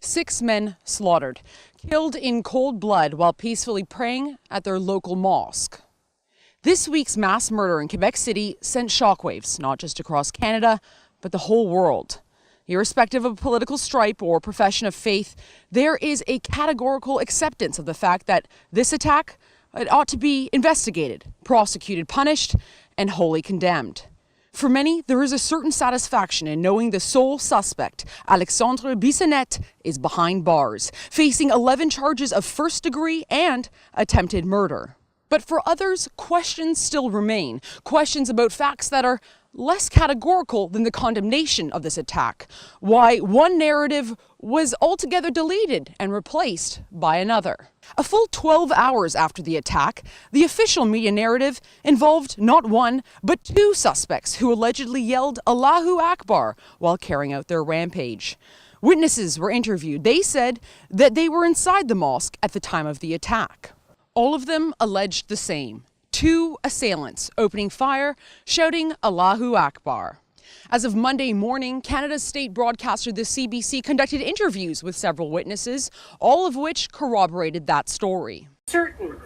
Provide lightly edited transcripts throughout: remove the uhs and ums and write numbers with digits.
6 men slaughtered, killed in cold blood while peacefully praying at their local mosque. This week's mass murder in Quebec City sent shockwaves, not just across Canada, but the whole world. Irrespective of political stripe or profession of faith, there is a categorical acceptance of the fact that this attack ought to be investigated, prosecuted, punished, and wholly condemned. For many, there is a certain satisfaction in knowing the sole suspect, Alexandre Bissonnette, is behind bars, facing 11 charges of first-degree and attempted murder. But for others, questions still remain. Questions about facts that are less categorical than the condemnation of this attack. Why one narrative was altogether deleted and replaced by another. A full 12 hours after the attack, the official media narrative involved not one, but 2 suspects who allegedly yelled Allahu Akbar while carrying out their rampage. Witnesses were interviewed. They said that they were inside the mosque at the time of the attack. All of them alleged the same. 2 assailants opening fire, shouting Allahu Akbar. As of Monday morning, Canada's state broadcaster, the CBC, conducted interviews with several witnesses, all of which corroborated that story. Certain,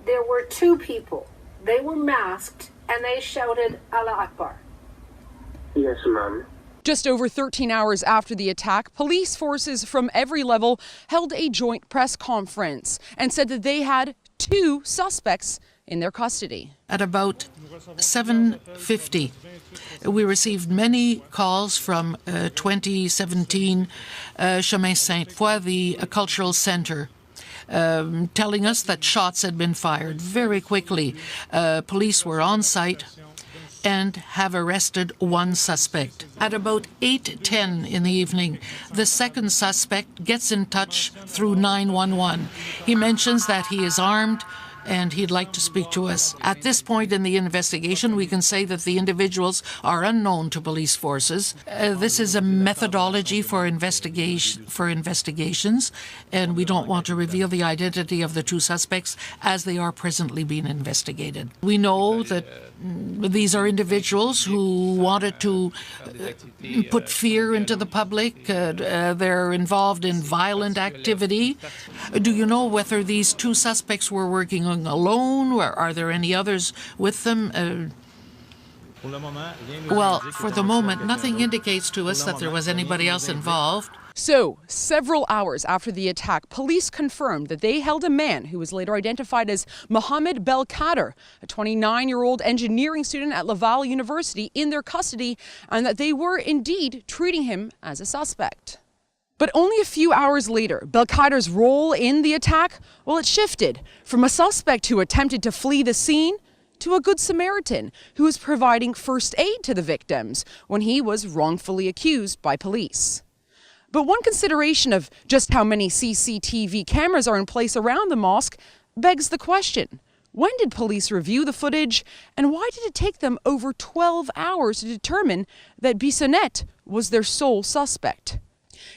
there were 2 people. They were masked and they shouted Allah Akbar. Yes, ma'am. Just over 13 hours after the attack, police forces from every level held a joint press conference and said that they had 2 suspects in their custody. At about 7:50, we received many calls from 2017 Chemin Sainte-Foy, the cultural center, telling us that shots had been fired. Very quickly, police were on site and have arrested 1 suspect. At about 8:10 in the evening, the second suspect gets in touch through 911. He mentions that he is armed and he'd like to speak to us. At this point in the investigation, we can say that the individuals are unknown to police forces. This is a methodology for investigations, and we don't want to reveal the identity of the 2 suspects as they are presently being investigated. We know that these are individuals who wanted to put fear into the public. They're involved in violent activity. Do you know whether these 2 suspects were working alone, or are there any others with them? Well, for the moment, nothing indicates to us that there was anybody else involved. So, several hours after the attack, police confirmed that they held a man who was later identified as Mohamed Belkader, a 29-year-old engineering student at Laval University, in their custody, and that they were indeed treating him as a suspect. But only a few hours later, Belkader's role in the attack, well, it shifted from a suspect who attempted to flee the scene to a Good Samaritan who was providing first aid to the victims when he was wrongfully accused by police. But one consideration of just how many CCTV cameras are in place around the mosque begs the question: when did police review the footage, and why did it take them over 12 hours to determine that Bissonnette was their sole suspect?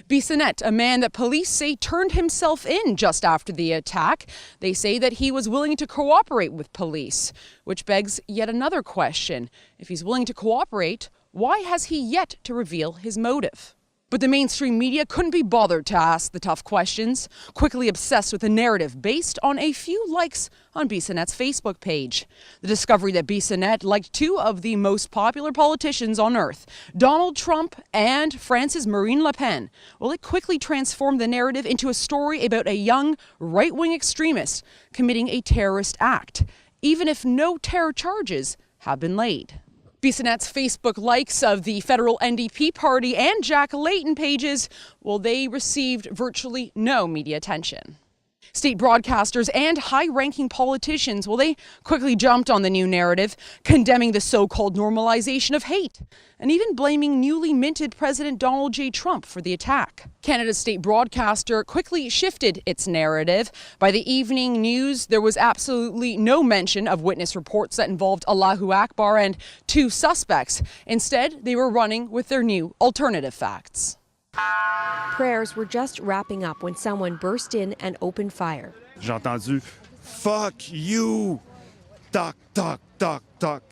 Bissonnette, a man that police say turned himself in just after the attack. They say that he was willing to cooperate with police, which begs yet another question. If he's willing to cooperate, why has he yet to reveal his motive? But the mainstream media couldn't be bothered to ask the tough questions, quickly obsessed with a narrative based on a few likes on Bissonnette's Facebook page. The discovery that Bissonnette liked 2 of the most popular politicians on earth, Donald Trump and France's Marine Le Pen, well, it quickly transformed the narrative into a story about a young right-wing extremist committing a terrorist act, even if no terror charges have been laid. Bissonnette's Facebook likes of the federal NDP party and Jack Layton pages, well, they received virtually no media attention. State broadcasters and high-ranking politicians, well, they quickly jumped on the new narrative, condemning the so-called normalization of hate, and even blaming newly minted President Donald J. Trump for the attack. Canada's state broadcaster quickly shifted its narrative. By the evening news, there was absolutely no mention of witness reports that involved Allahu Akbar and 2 suspects. Instead, they were running with their new alternative facts. Prayers were just wrapping up when someone burst in and opened fire. J'ai entendu, "Fuck you!" Toc, toc, toc, toc.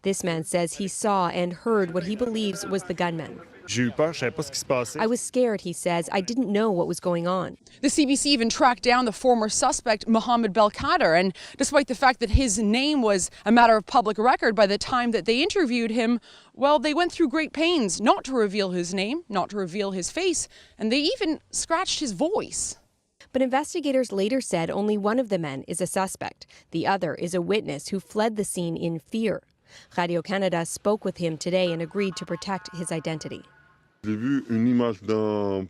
This man says he saw and heard what he believes was the gunman. J'ai eu peur, je savais pas ce qui se passait. I was scared, he says. I didn't know what was going on. The CBC even tracked down the former suspect, Mohammed Belkader, and despite the fact that his name was a matter of public record by the time that they interviewed him, well, they went through great pains not to reveal his name, not to reveal his face, and they even scratched his voice. But investigators later said only one of the men is a suspect. The other is a witness who fled the scene in fear. Radio-Canada spoke with him today and agreed to protect his identity. J'ai vu une image d'une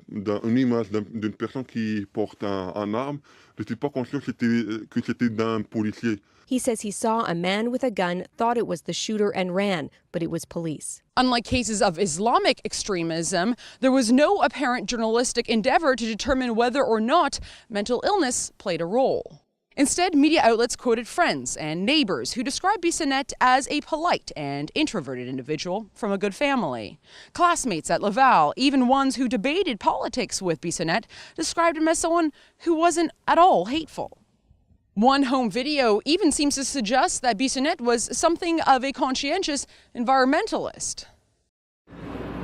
personne qui porte un arme. Je n'étais pas conscient que c'était d'un policier. He says he saw a man with a gun, thought it was the shooter and ran, but it was police. Unlike cases of Islamic extremism, there was no apparent journalistic endeavor to determine whether or not mental illness played a role. Instead, media outlets quoted friends and neighbors who described Bissonnette as a polite and introverted individual from a good family. Classmates at Laval, even ones who debated politics with Bissonnette, described him as someone who wasn't at all hateful. One home video even seems to suggest that Bissonnette was something of a conscientious environmentalist.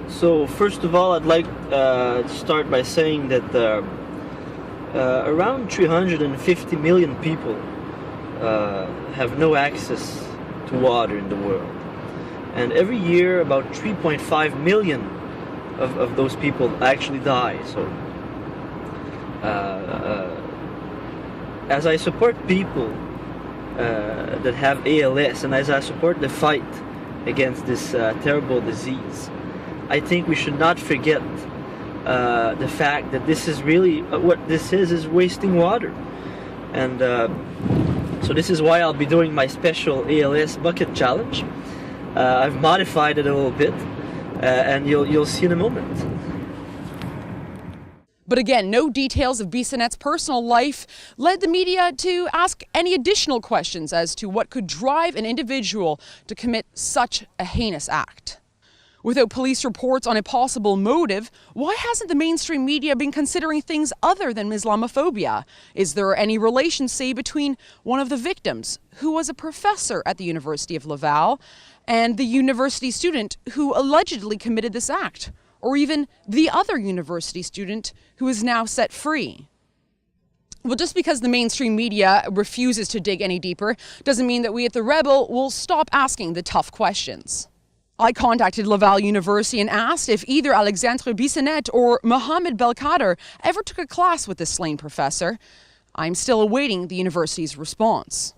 So first of all, I'd like to start by saying that around 350 million people have no access to water in the world. And every year about 3.5 million of those people actually die. So as I support people that have ALS and as I support the fight against this terrible disease, I think we should not forget the fact that this is really what this is wasting water. And so this is why I'll be doing my special ALS bucket challenge. I've modified it a little bit and you'll see in a moment. But again, no details of Bissonnette's personal life led the media to ask any additional questions as to what could drive an individual to commit such a heinous act. Without police reports on a possible motive, why hasn't the mainstream media been considering things other than Islamophobia? Is there any relation, say, between one of the victims, who was a professor at the University of Laval, and the university student who allegedly committed this act? Or even the other university student who is now set free? Well, just because the mainstream media refuses to dig any deeper doesn't mean that we at The Rebel will stop asking the tough questions. I contacted Laval University and asked if either Alexandre Bissonnette or Mohammed Belkader ever took a class with the slain professor. I'm still awaiting the university's response.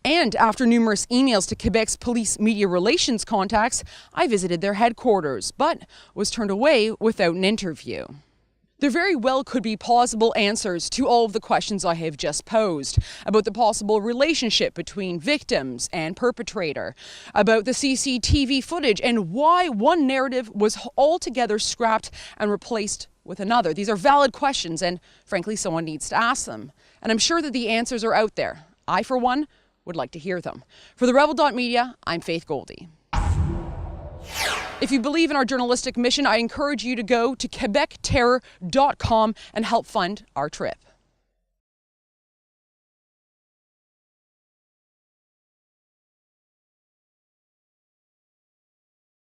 And after numerous emails to Quebec's police media relations contacts, I visited their headquarters, but was turned away without an interview. There very well could be plausible answers to all of the questions I have just posed about the possible relationship between victims and perpetrator, about the CCTV footage and why one narrative was altogether scrapped and replaced with another. These are valid questions and, frankly, someone needs to ask them. And I'm sure that the answers are out there. I, for one, would like to hear them. For the Rebel.media, I'm Faith Goldie. If you believe in our journalistic mission, I encourage you to go to quebecterror.com and help fund our trip.